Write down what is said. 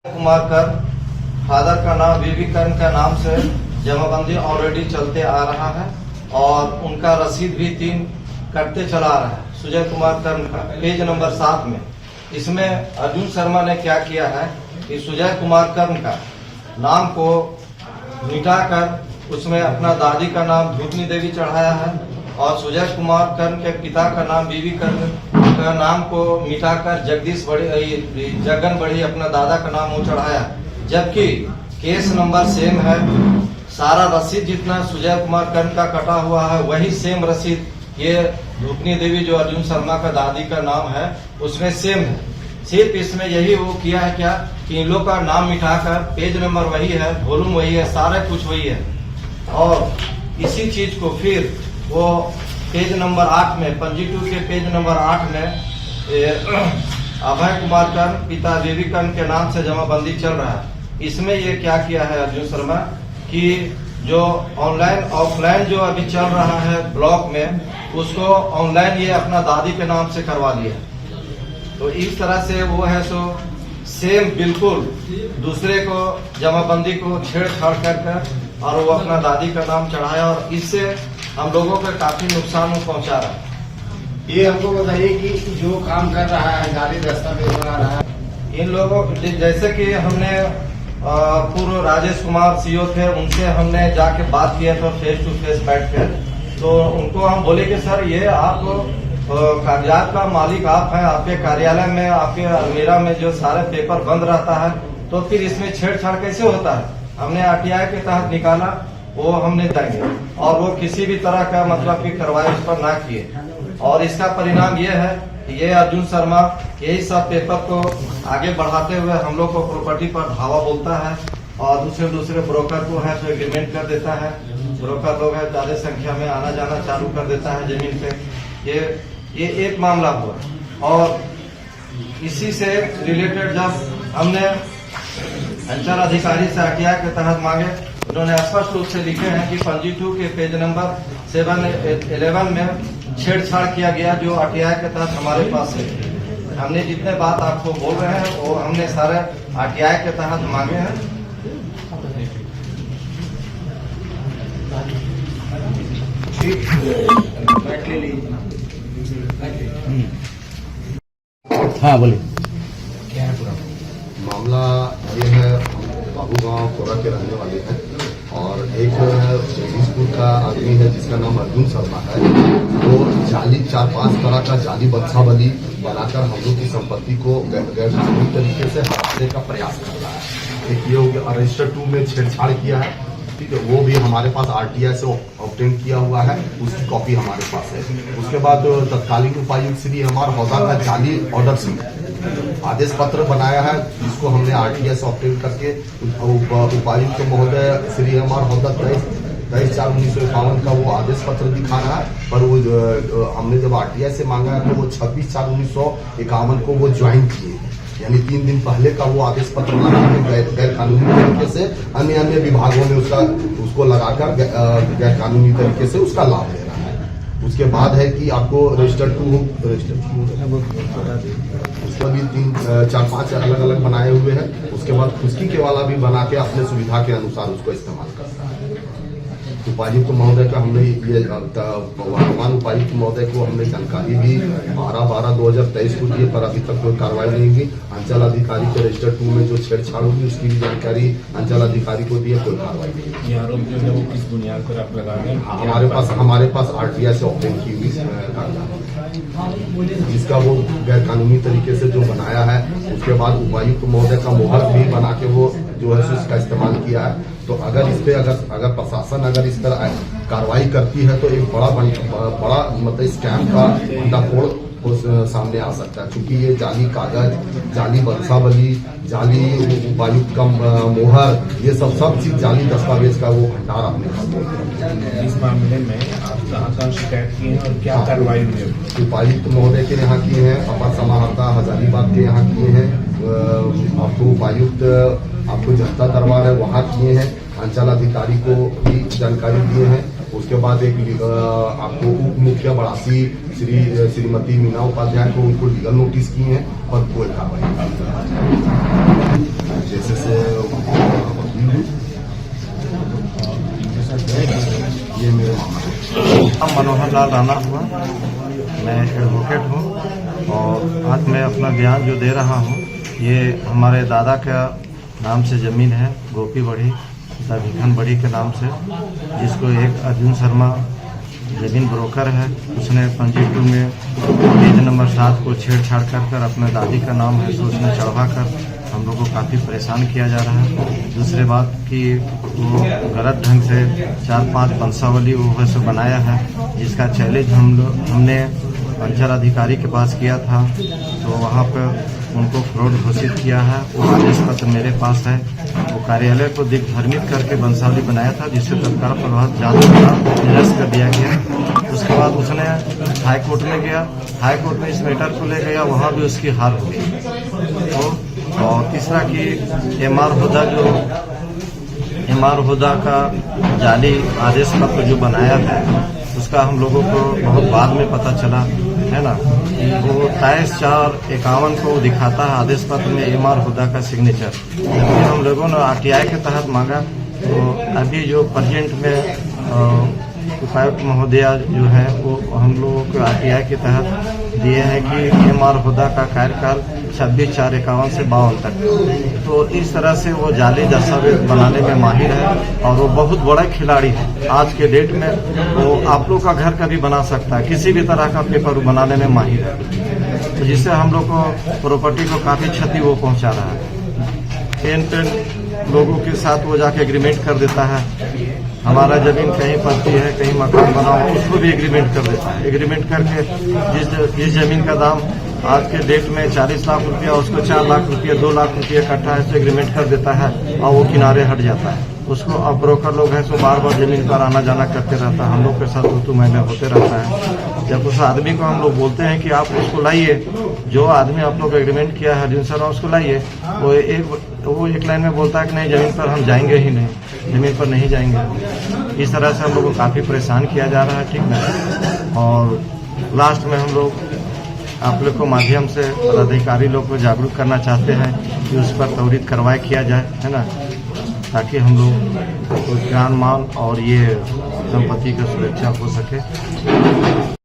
कुमार कर, फादर का नाम बीबी कर्ण का नाम से जमाबंदी ऑलरेडी चलते आ रहा है और उनका रसीद भी 3 कटते चला आ रहा है। सुजय कुमार कर्ण का पेज नंबर 7 में इसमें अर्जुन शर्मा ने क्या किया है कि सुजय कुमार कर्ण का नाम को मिटाकर उसमें अपना दादी का नाम धूपनी देवी चढ़ाया है और सुजय कुमार कर्ण के पिता का नाम बीबी कर्ण का नाम को मिटाकर जगदीश बड़ी जगन बड़ी अपना दादा का नाम वो चढ़ाया, जबकि केस नंबर सेम है। सारा रसीद जितना सुजय कुमार कर्ण का कटा हुआ है वही सेम रसीद ये धूपनी देवी जो अर्जुन शर्मा का दादी का नाम है उसमें सेम है। सिर्फ इसमें यही वो किया है क्या कि इन लोग का नाम मिटाकर पेज नंबर वही है, वॉल्यूम वही है, सारा कुछ वही है और इसी चीज को फिर वो पेज नंबर 8 में 52 के पेज नंबर 8 में अभय कुमार कर्ण पिता बीबी कर्ण के नाम से जमाबंदी चल रहा है। इसमें ये क्या किया है अर्जुन शर्मा कि जो ऑनलाइन ऑफलाइन जो अभी चल रहा है ब्लॉक में उसको ऑनलाइन ये अपना दादी के नाम से करवा लिया। तो इस तरह से वो है सो सेम बिल्कुल दूसरे को जमाबंदी को छेड़छाड़ कर और वो अपना दादी का नाम चढ़ाया और इससे हम लोगों को काफी नुकसान पहुंचा रहा है। ये हमको बताइए कि जो काम कर रहा है जाली दस्तावेज बना रहा है इन लोगों जैसे कि हमने पूर्व राजेश कुमार सीओ थे उनसे हमने जाके बात किया था फेस टू फेस बैठ कर, तो उनको हम बोले कि सर ये आप कागजात का मालिक आप हैं, आपके कार्यालय में आपके अलमीरा में जो सारे पेपर बंद रहता है तो फिर इसमें छेड़छाड़ कैसे होता है। हमने आरटीआई के तहत निकाला वो हमने देंगे और वो किसी भी तरह का मतलब की कार्रवाई उस पर ना किए और इसका परिणाम ये है कि ये अर्जुन शर्मा यही सब पेपर को आगे बढ़ाते हुए हम लोग को प्रॉपर्टी पर धावा बोलता है और दूसरे ब्रोकर को है तो एग्रीमेंट कर देता है। ब्रोकर लोग है ज्यादा संख्या में आना जाना चालू कर देता है जमीन पे। ये एक मामला हुआ और इसी से रिलेटेड जब हमने अंचल अधिकारी से आरटीआई के तहत मांगे उन्होंने स्पष्ट रूप से लिखे हैं कि 52 के पेज नंबर 711 में छेड़छाड़ किया गया जो आरटीआई के तहत हमारे पास है। हमने जितने बात आपको बोल रहे हैं वो हमने सारे आरटीआई के तहत मांगे हैं। हाँ बोलिए। क्या है पूरा मामला ये है, बाबू गांव कोरा के रहने वाले हैं और एक स्कूल का आदमी है जिसका नाम अर्जुन शर्मा है। वो जाली 4-5 तरह का जाली बंसावली बनाकर हम लोग की संपत्ति को गैर कानूनी तरीके से हड़पने का प्रयास कर रहा है। एक ये हो गया, रजिस्टर 2 में छेड़छाड़ किया है, ठीक है, वो भी हमारे पास आरटीआई से ऑब्टेन किया हुआ है, उसकी कॉपी हमारे पास है। उसके बाद तत्कालीन उपायुक्त श्री हमार हौदा का जाली ऑर्डर शीट आदेश पत्र बनाया है जिसको हमने आरटीआई से ऑब्टेन करके उपायुक्त महोदय श्री हमार हौदा 23/4/1951 का वो आदेश पत्र दिखाना है, पर वो हमने जब आरटीआई से मांगा है तो वो 26/4/1951 को वो ज्वाइन किए, यानी 3 दिन पहले का वो आदेश पत्र लगा के गैर कानूनी तरीके से अन्य विभागों में उसको लगाकर गैर कानूनी तरीके से उसका लाभ ले रहा है। उसके बाद है कि आपको रजिस्टर 2 उसका भी 3-4-5 अलग अलग बनाए हुए हैं। उसके बाद खुशकी के वाला भी बना के अपने सुविधा के अनुसार उसको इस्तेमाल करता है। उपायुक्त महोदय का हमने ये वर्तमान उपायुक्त महोदय को हमने जानकारी दी 12/12/2023 को दिए, पर अभी तक कोई कार्रवाई नहीं हुई। अंचल अधिकारी के रजिस्टर 2 में जो छेड़छाड़ होगी उसकी भी जानकारी अंचल अधिकारी को दिए, कोई कार्रवाई नहीं। ये आरोप जो है वो किस बुनियाद पर आप लगा रहे हैं? हमारे पास आरटीआई से ऑब्टेन की हुई जिसका वो गैर कानूनी तरीके से जो बनाया है। उसके बाद उपायुक्त महोदय का मोहर भी बना के वो जो है उसका इस्तेमाल किया है। तो अगर इस पे अगर प्रशासन अगर इस पर कार्रवाई करती है तो एक बड़ा मतलब स्कैम का भंडाफोड़ सामने आ सकता है, क्योंकि ये जाली कागज, जाली बंसावली, जाली उपायुक्त का मोहर, ये सब चीज जाली दस्तावेज का वो भंडार अपने पास। इस मामले में आप कहाँ शिकायत की है और क्या कार्रवाई हुई है? उपायुक्त महोदय के यहाँ किए हैं, अपर समाहर्ता हजारीबाग के यहाँ किए हैं, आपको उपायुक्त आपको जनता दरबार है वहाँ किए हैं, अंचल अधिकारी को भी जानकारी दिए हैं। उसके बाद एक आपको उप मुखिया बड़ासी श्रीमती मीना उपाध्याय को उनको लीगल नोटिस किए हैं और कोई कार्रवाई मनोहर लाल राणा हुआ, मैं एडवोकेट हूँ और आज मैं अपना बयान जो दे रहा हूँ ये हमारे दादा का नाम से ज़मीन है, गोपी बड़ी तथा भिखन बड़ी के नाम से, जिसको एक अर्जुन शर्मा ज़मीन ब्रोकर है, उसने पंजीपुर में पेज नंबर 7 को छेड़छाड़ कर अपने दादी का नाम है तो उसने चढ़वा कर हम लोग को काफ़ी परेशान किया जा रहा है। दूसरी बात कि वो गलत ढंग से 4-5 वंशावली वो वैसे बनाया है, जिसका चैलेंज हमने पंचायत अधिकारी के पास किया था, तो वहाँ पर उनको फ्रॉड घोषित किया है। वो आदेश पत्र मेरे पास है। वो कार्यालय को दिग्भ्रमित करके वंशावली बनाया था, जिससे तत्काल प्रभाव जांच का निरस्त कर दिया गया। उसके बाद उसने हाई कोर्ट में गया, हाई कोर्ट में इस मैटर को ले गया, वहाँ भी उसकी हार हो गई। और तीसरा कि एमआर हुदा का जाली आदेश पत्र जो बनाया है उसका हम लोगों को बहुत बाद में पता चला है ना। वो 23/4/51 को दिखाता है आदेश पत्र में एमआर हुदा का सिग्नेचर, जबकि हम लोगों ने आरटीआई के तहत मांगा। तो अभी जो प्रेजेंट में उपायुक्त महोदया जो है वो हम लोगों को आरटीआई के तहत दिए हैं कि एमआर हुदा का कार्यकाल 26/4/51 से 52 तक। तो इस तरह से वो जाली दस्तावेज बनाने में माहिर है और वो बहुत बड़ा खिलाड़ी है। आज के डेट में वो आप लोग का घर का भी बना सकता है, किसी भी तरह का पेपर बनाने में माहिर है, तो जिससे हम लोग को प्रॉपर्टी को काफ़ी क्षति वो पहुंचा रहा है। लोगों के साथ वो जाके एग्रीमेंट कर देता है, हमारा जमीन कहीं पड़ती है, कहीं मकान बनाओ, उसको भी एग्रीमेंट कर देता है। एग्रीमेंट करके जिस जमीन का दाम आज के डेट में 40 लाख रुपया, उसको 4 लाख रुपया 2 लाख रुपया इकट्ठा है तो एग्रीमेंट कर देता है और वो किनारे हट जाता है। उसको अब ब्रोकर लोग हैं तो बार बार जमीन पर आना जाना करते रहता है, हम लोग के साथ 2 महीने होते रहता है। जब उस आदमी को हम लोग बोलते हैं कि आप उसको लाइए, जो आदमी आप लोग एग्रीमेंट किया है अर्जुन शर्मा, उसको लाइए, वो एक लाइन में बोलता है कि नहीं जमीन पर हम जाएंगे ही नहीं, जमीन पर नहीं जाएंगे। इस तरह से हम लोग को काफ़ी परेशान किया जा रहा है, ठीक ना। और लास्ट में हम लोग आप लोग को माध्यम से पदाधिकारी लोग को जागरूक करना चाहते हैं कि उस पर त्वरित कार्रवाई किया जाए, है ना, ताकि हम लोग को जान माल और ये संपत्ति की सुरक्षा हो सके।